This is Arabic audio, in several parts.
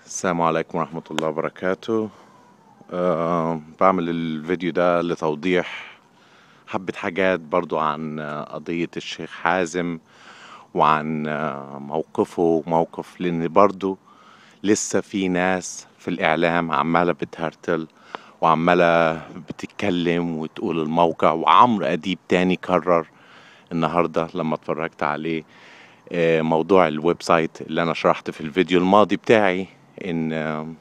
السلام عليكم ورحمة الله وبركاته. بعمل الفيديو ده لتوضيح حبة حاجات برضو عن قضية الشيخ حازم، وعن موقفه وموقف، لأن برضو لسه في ناس في الإعلام عمالة بتهرتل وعمالة بتتكلم وتقول الموقع. وعمرو أديب تاني كرر النهاردة لما اتفرجت عليه موضوع الويب سايت اللي أنا شرحت في الفيديو الماضي بتاعي ان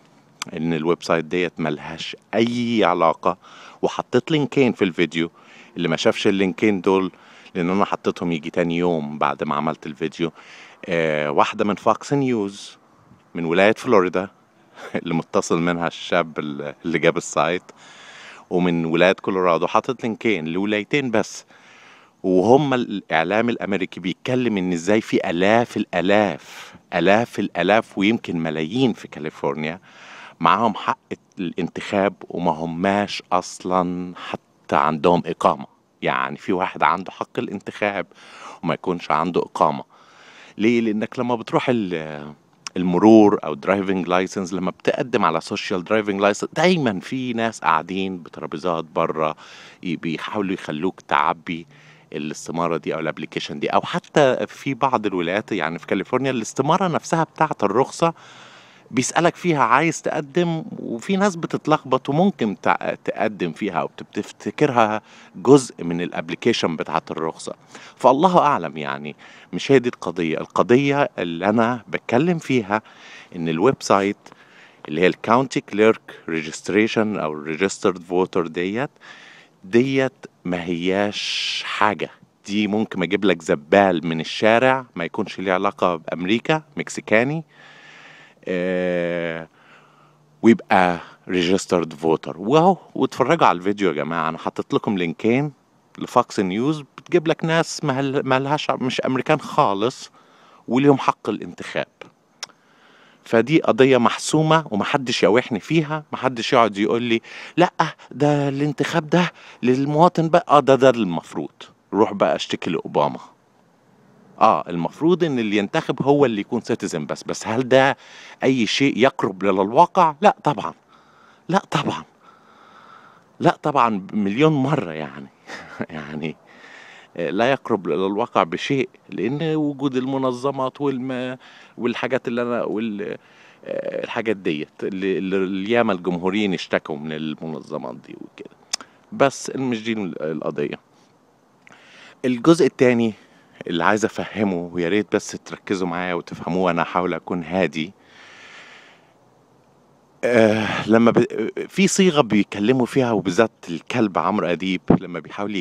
الويب سايت ديت ملهاش اي علاقة. وحطيت لينكين في الفيديو، اللي ما شافش اللينكين دول لان انا حطيتهم يجي تاني يوم بعد ما عملت الفيديو. واحدة من فاكس نيوز من ولاية فلوريدا اللي متصل منها الشاب اللي جاب السايت، ومن ولاية كولورادو. حطيت لينكين لولايتين بس، وهم الاعلام الامريكي بيتكلم ان ازاي في الاف ويمكن ملايين في كاليفورنيا معاهم حق الانتخاب وما هماش اصلا حتى عندهم اقامة. يعني في واحد عنده حق الانتخاب وما يكونش عنده اقامة. ليه؟ لانك لما بتروح المرور او درايفنج لايسنس، لما بتقدم على سوشيال درايفنج لايسنس، دايما في ناس قاعدين بترابيزات بره بيحاولوا يخلوك تعبي الاستمارة دي او الابليكيشن دي. او حتى في بعض الولايات، يعني في كاليفورنيا، الاستمارة نفسها بتاعة الرخصة بيسألك فيها عايز تقدم، وفي ناس بتتلخبط وممكن تقدم فيها او بتفتكرها جزء من الابليكيشن بتاعت الرخصة. فالله اعلم يعني. مش هي دي القضية اللي انا بتكلم فيها، ان الويب سايت اللي هي الكاونتي كليرك ريجستريشن او الريجسترد فوتر ديت ما هياش حاجة. دي ممكن اجيب لك زبال من الشارع ما يكونش ليه علاقة بامريكا، مكسيكاني، آه، ويبقى ريجسترد فوتر. واهو، واتفرجوا على الفيديو يا جماعه. انا حطيت لكم لينكين لفاكس نيوز بتجيب لك ناس مالهاش، مش امريكان خالص، وليهم حق الانتخاب. فدي قضيه محسومه ومحدش يوحني فيها. محدش يقعد يقول لي لا ده الانتخاب ده للمواطن بقى. ده المفروض روح بقى اشتكي لاوباما. المفروض ان اللي ينتخب هو اللي يكون سيتيزن. بس هل ده اي شيء يقرب للواقع؟ لا طبعا. لا طبعا. لا طبعا مليون مرة يعني. يعني لا يقرب للواقع بشيء، لان وجود المنظمات والحاجات اللي انا الحاجات ديت اللي ياما الجمهوريين اشتكوا من المنظمات دي وكده. بس مش دي القضية. الجزء التاني اللي عايز افهمه، ويا ريت بس تركزوا معايا وتفهموه، انا هحاول اكون هادي. لما في صيغة بيتكلموا فيها، وبالذات الكلب عمرو أديب لما بيحاول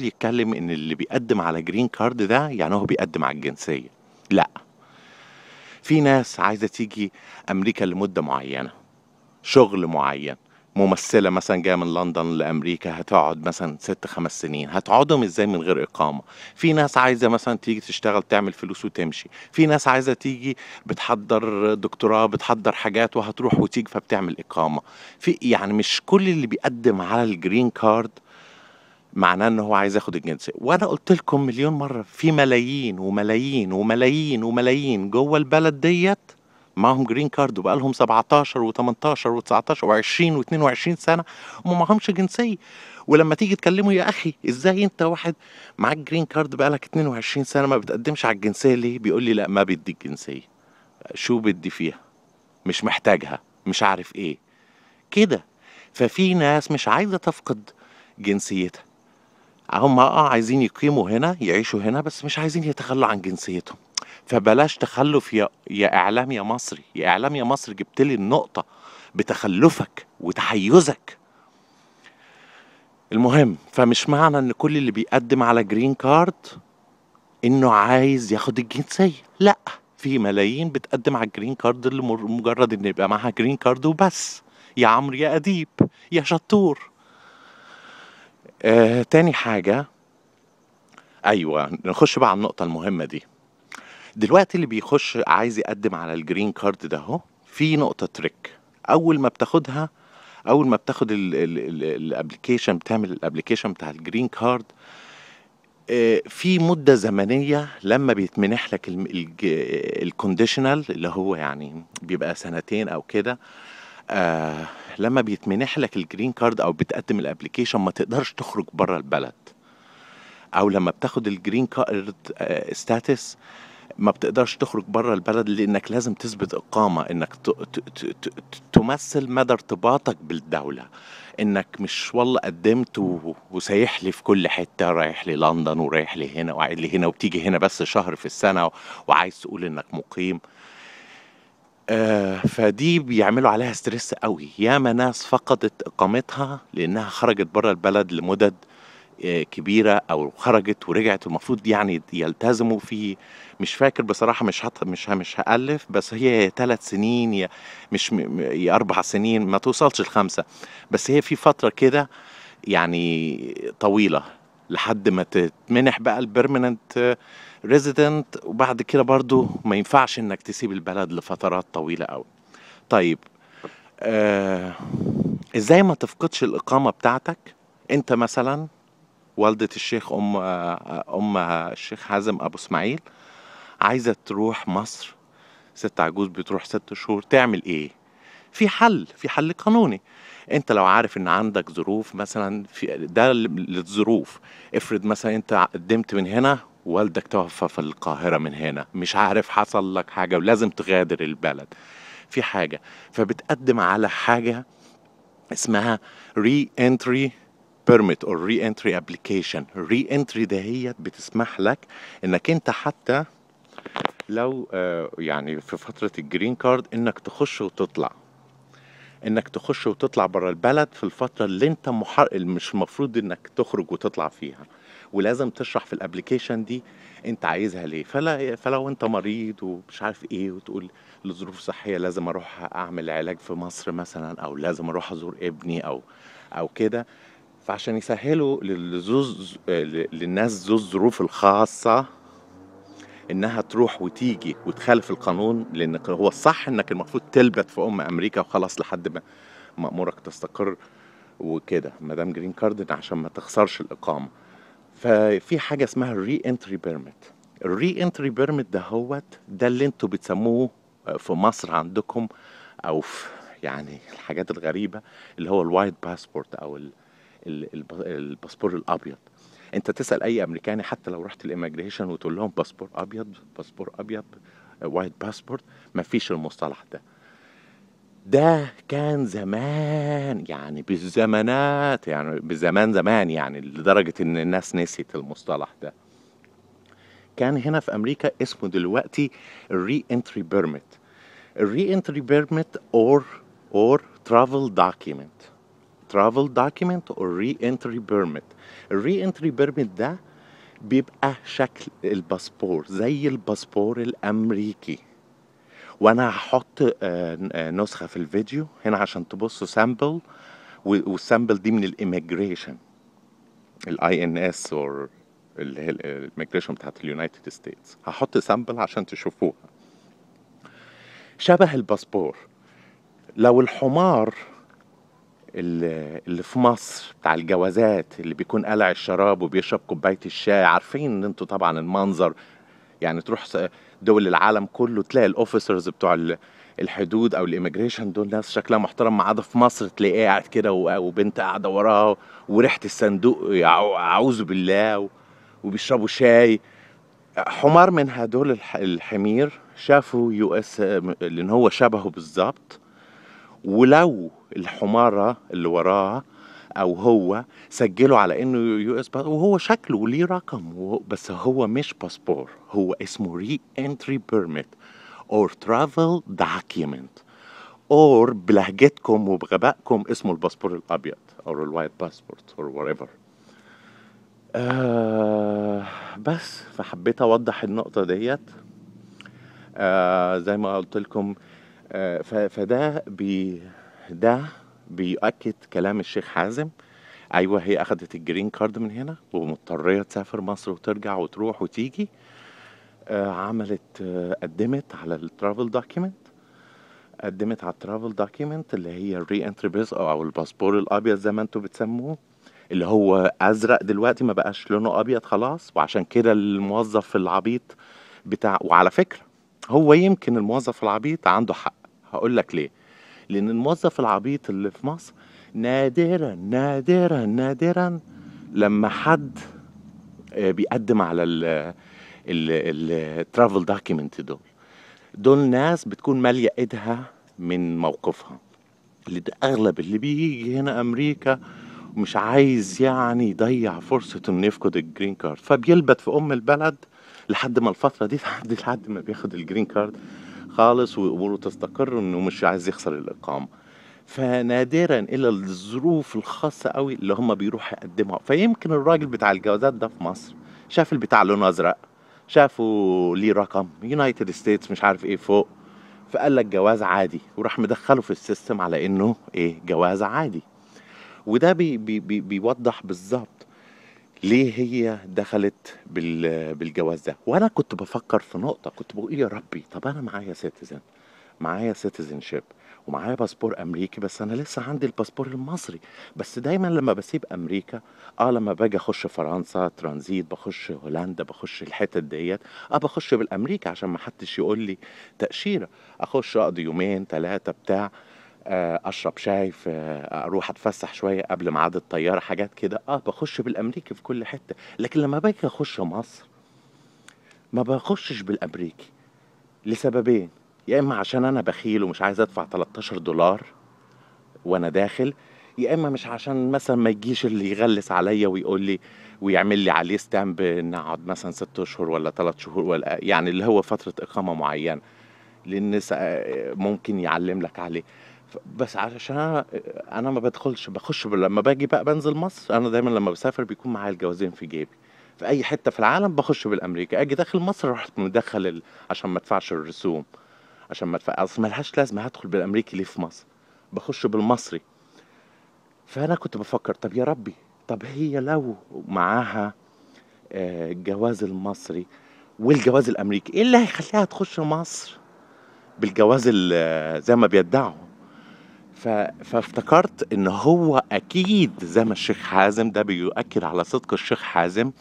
يتكلم إن اللي بيقدم على جرين كارد ده يعني هو بيقدم على الجنسية. لا، في ناس عايزة تيجي أمريكا لمدة معينة، شغل معين. ممثلة مثلا جاية من لندن لأمريكا، هتقعد مثلا 6 5 سنين. هتقعدهم ازاي من غير إقامة؟ في ناس عايزة مثلا تيجي تشتغل تعمل فلوس وتمشي. في ناس عايزة تيجي بتحضر دكتوراه، بتحضر حاجات وهتروح وتيجي فبتعمل إقامة. يعني مش كل اللي بيقدم على الجرين كارد معناه ان هو عايز ياخد الجنسية. وانا قلت لكم مليون مرة، في ملايين وملايين وملايين وملايين جوه البلد ديت معاهم جرين كارد، وبقى لهم 17 و18 و19 و20 و22 سنة وما معهمش جنسية. ولما تيجي تكلمه، يا اخي ازاي انت واحد معاك جرين كارد بقالك 22 سنة ما بتقدمش على الجنسية ليه؟ بيقول لي لا ما بدي الجنسية. شو بدي فيها؟ مش محتاجها، مش عارف ايه كده. ففي ناس مش عايزة تفقد جنسيتها. هم عايزين يقيموا هنا، يعيشوا هنا، بس مش عايزين يتخلوا عن جنسيتهم. فبلاش تخلف يا اعلام يا مصري. يا اعلام يا مصري، جبت لي النقطة بتخلفك وتحيزك. المهم، فمش معنى ان كل اللي بيقدم على جرين كارد انه عايز ياخد الجنسية. لا، في ملايين بتقدم على الجرين كارد مجرد ان يبقى معاها جرين كارد وبس. يا عمرو يا اديب يا شطور. تاني حاجة، ايوه نخش بقى على النقطة المهمة دي. دلوقتي اللي بيخش عايز يقدم على الجرين كارد ده، هو في نقطة تريك. اول ما بتاخدها، اول ما بتاخد الابليكيشن، بتعمل الابليكيشن بتاع الجرين كارد، في مدة زمنية لما بيتمنح لك الكونديشنال، اللي هو يعني بيبقى سنتين او كده. لما بيتمنح لك الجرين كارد او بتقدم الابليكيشن ما تقدرش تخرج بره البلد، او لما بتاخد الجرين كارد ستاتس ما بتقدرش تخرج بره البلد، لانك لازم تثبت اقامه، انك تمثل مدى ارتباطك بالدوله، انك مش والله قدمت وسايح لي في كل حته، رايح لي لندن ورايح لي هنا وقاعد لي هنا وبتيجي هنا بس شهر في السنه وعايز تقول انك مقيم. فدي بيعملوا عليها ستريس قوي. ياما ناس فقدت اقامتها لانها خرجت بره البلد لمدد كبيرة، او خرجت ورجعت. المفروض يعني يلتزموا في، مش فاكر بصراحة، مش هألف، بس هي يا 3 سنين يا مش يا 4 سنين، ما توصلش ل5، بس هي في فترة كده يعني طويلة لحد ما تتمنح بقى البرمننت ريزيدنت، وبعد كده برضو ما ينفعش انك تسيب البلد لفترات طويلة قوي. طيب، آه ازاي ما تفقدش الإقامة بتاعتك؟ انت مثلا والدة الشيخ ام الشيخ حازم ابو اسماعيل عايزة تروح مصر، ست عجوز بتروح 6 شهور، تعمل ايه؟ في حل قانوني. انت لو عارف ان عندك ظروف مثلا، في ده للظروف، افرض مثلا انت قدمت من هنا والدك توفى في القاهرة من هنا، مش عارف حصل لك حاجة ولازم تغادر البلد، في حاجة، فبتقدم على حاجة اسمها re-entry permit or re-entry application. re-entry دهيت بتسمح لك انك انت حتى لو يعني في فترة الجرين كارد انك تخش وتطلع، بره البلد في الفترة اللي انت مش المفروض انك تخرج وتطلع فيها، ولازم تشرح في الابليكيشن دي انت عايزها ليه. فلو انت مريض ومش عارف ايه، وتقول لظروف صحية لازم اروح اعمل علاج في مصر مثلا، او لازم اروح ازور ابني او كده، فعشان يسهلوا للناس ذو الظروف الخاصة انها تروح وتيجي وتخالف القانون، لان هو الصح انك المفروض تلبت في امريكا وخلاص لحد ما مأمورك تستقر وكده، مدام جرين كارد، عشان ما تخسرش الإقامة. ففي حاجة اسمها الري انتري بيرميت. الري انتري بيرميت ده اللي انتوا بتسموه في مصر عندكم، او في يعني الحاجات الغريبة، اللي هو الوايت باسبورت، او الباسبور الابيض. انت تسأل اي امريكاني حتى لو رحت الاميجريشن وتقول لهم باسبور ابيض، باسبور ابيض، وايت باسبورت، مفيش المصطلح ده. ده كان زمان، يعني بالزمانات، يعني بالزمان زمان، يعني لدرجة ان الناس نسيت المصطلح ده. كان هنا في امريكا اسمه دلوقتي الري انتري بيرميت. الري انتري بيرميت or travel document. travel document or re-entry permit. الري-entry permit ده بيبقى شكل الباسبور، زي الباسبور الامريكي. وانا هحط نسخة في الفيديو هنا عشان تبصوا سامبل، والسامبل دي من الاميجريشن، الاي ان اس، or اللي هي الاميجريشن بتاعت اليونايتد ستيتس. هحط سامبل عشان تشوفوها. شبه الباسبور. لو الحمار اللي في مصر بتاع الجوازات، اللي بيكون قلع الشراب وبيشرب كوباية الشاي، عارفين ان انتوا طبعا المنظر، يعني تروح دول العالم كله تلاقي الاوفيسرز بتوع الحدود او الاميجريشن دول ناس شكلها محترم، ما عدا في مصر تلاقيه قاعد كده وبنت قاعده وراه وريحه الصندوق اعوذ بالله، وبيشربوا شاي. حمار من هدول الحمير شافوا يو اس لان هو شبهه بالظبط، ولو الحمارة اللي وراه او هو سجله على انه يو اس وهو شكله ليه رقم بس هو مش باسبور، هو اسمه ري انتري بيرميت اور ترافل دوكيومنت، اور بلهجتكم وبغبائكم اسمه الباسبور الابيض او الوايت باسبورت اور whatever. بس فحبيت اوضح النقطة ديت. زي ما قلت لكم. ده بيؤكد كلام الشيخ حازم. ايوه، هي اخدت الجرين كارد من هنا ومضطريه تسافر مصر وترجع وتروح وتيجي. عملت قدمت على الترافل دوكيمنت، اللي هي الري انتري بيس او الباسبور الابيض زي ما انتوا بتسموه، اللي هو ازرق دلوقتي، ما بقاش لونه ابيض خلاص. وعشان كده الموظف العبيط وعلى فكره هو يمكن الموظف العبيط عنده حق، هقول لك ليه. لان الموظف العبيط اللي في مصر نادرا نادرا نادرا لما حد بيقدم على الترافل دوكيمنت. دول ناس بتكون مالية ايدها من موقفها. اللي ده اغلب اللي بيجي هنا امريكا ومش عايز يعني يضيع فرصة انه يفقد الجرين كارد، فبيلبت في ام البلد لحد ما الفترة دي تعدي، لحد ما بياخد الجرين كارد خالص واموره تستقر انه مش عايز يخسر الاقامة. فنادرا الا الظروف الخاصة قوي اللي هم بيروحوا يقدمها. فيمكن الراجل بتاع الجوازات ده في مصر شاف البتاع لونه ازرق، شافوا ليه رقم يونايتد ستيتس مش عارف ايه فوق، فقال لك جواز عادي وراح مدخله في السيستم على انه ايه جواز عادي. وده بيوضح بالظبط ليه هي دخلت بالجواز ده. وانا كنت بفكر في نقطة، كنت بقول يا ربي طب انا معايا سيتيزن، معايا سيتيزنشيب ومعايا باسبور امريكي، بس انا لسه عندي الباسبور المصري. بس دايما لما بسيب امريكا لما باجي اخش فرنسا ترانزيت، بخش هولندا، بخش الحتت ديت بخش بالامريكا عشان ما حدش يقول لي تاشيره. اخش اقضي يومين ثلاثه بتاع، اشرب شاي، في اروح اتفسح شويه قبل ميعاد الطياره، حاجات كده بخش بالامريكي في كل حته. لكن لما باجي اخش مصر ما بخشش بالامريكي لسببين: يا اما عشان انا بخيل ومش عايز ادفع $13 وانا داخل، يا اما مش عشان مثلا ما يجيش اللي يغلس عليا ويقول لي ويعمل لي عليه ستامب ان اقعد مثلا 6 اشهر ولا 3 شهور ولا يعني اللي هو فتره اقامه معينه، لان ممكن يعلم لك عليه. بس عشان انا ما بدخلش، بخش لما باجي بقى بنزل مصر. انا دايما لما بسافر بيكون معايا الجوازين في جيبي، في اي حته في العالم بخش بالامريكا. اجي داخل مصر رحت مدخل عشان ما ادفعش الرسوم، عشان ما ادفع، اصل ملهاش لازمه هدخل بالامريكي ليه في مصر، بخش بالمصري. فانا كنت بفكر طب يا ربي، طب هي لو معاها الجواز المصري والجواز الامريكي، ايه اللي هيخليها تخش مصر بالجواز زي ما بيدعوا؟ فافتكرت ان هو اكيد زي ما الشيخ حازم ده بيؤكد على صدق الشيخ حازم،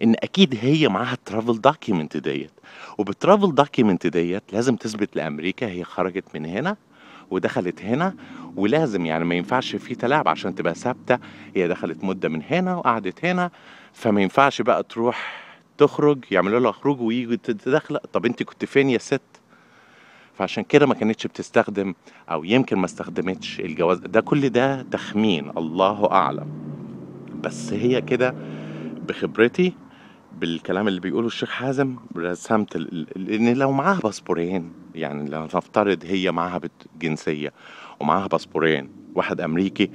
ان اكيد هي معاها الترافل دوكيمنت ديت، وبالترافل دوكيمنت ديت لازم تثبت لامريكا هي خرجت من هنا ودخلت هنا. ولازم يعني ما ينفعش في تلاعب عشان تبقى ثابته هي دخلت مده من هنا وقعدت هنا. فما ينفعش بقى تروح تخرج يعملوا لها خروج ويجي تدخل، طب انت كنت فين يا ست؟ فعشان كده ما كانتش بتستخدم، او يمكن ما استخدمتش الجواز ده. كل ده تخمين الله اعلم، بس هي كده بخبرتي بالكلام اللي بيقوله الشيخ حازم رسمت لان لو معاها باسبورين، يعني لو نفترض هي معاها جنسية ومعاها باسبورين، واحد امريكي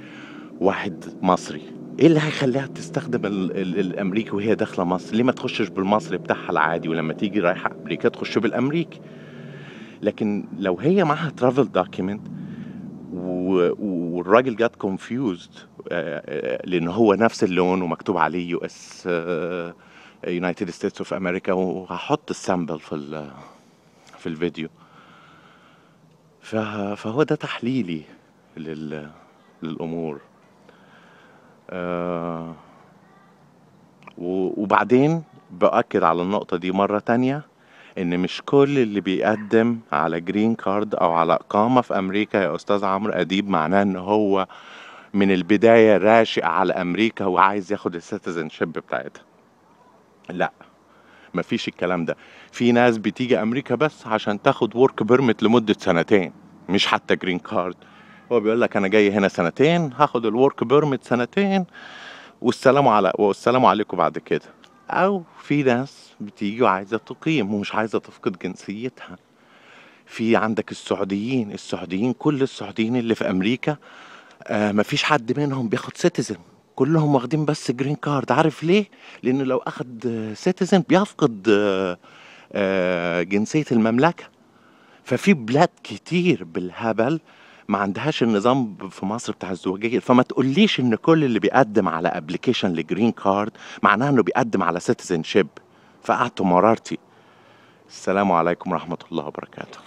واحد مصري، ايه اللي هيخليها تستخدم الامريكي وهي داخله مصر؟ ليه ما تخشش بالمصري بتاعها العادي، ولما تيجي رايحه امريكا تخش بالامريكي؟ لكن لو هي معاها ترافل دوكيمنت والراجل جات كونفيوزد لان هو نفس اللون ومكتوب عليه يو اس يونايتد ستيتس اوف امريكا، وهحط السامبل في الفيديو. فهو ده تحليلي للامور. وبعدين بأكد على النقطة دي مرة تانية، ان مش كل اللي بيقدم على جرين كارد او على اقامة في امريكا يا استاذ عمرو اديب معناه ان هو من البداية راشق على امريكا وعايز ياخد السيتيزن شيب بتاعتها. لا، مفيش الكلام ده. في ناس بتيجي امريكا بس عشان تاخد ورك بيرمت لمدة سنتين، مش حتى جرين كارد. هو بيقول لك انا جاي هنا سنتين، هاخد الورك بيرمت سنتين والسلام عليكم بعد كده. او في ناس بتيجي وعايزة تقيم ومش عايزة تفقد جنسيتها. في عندك السعوديين كل السعوديين اللي في امريكا مفيش حد منهم بياخد سيتيزن، كلهم واخدين بس جرين كارد. عارف ليه؟ لانه لو اخد سيتيزن بيفقد جنسية المملكة. ففي بلاد كتير بالهبل ما عندهاش النظام في مصر بتاع الزوجية. فما تقوليش ان كل اللي بيقدم على ابليكيشن لجرين كارد معناه انه بيقدم على سيتيزن شيب. فقعدت مرارتي. السلام عليكم ورحمة الله وبركاته.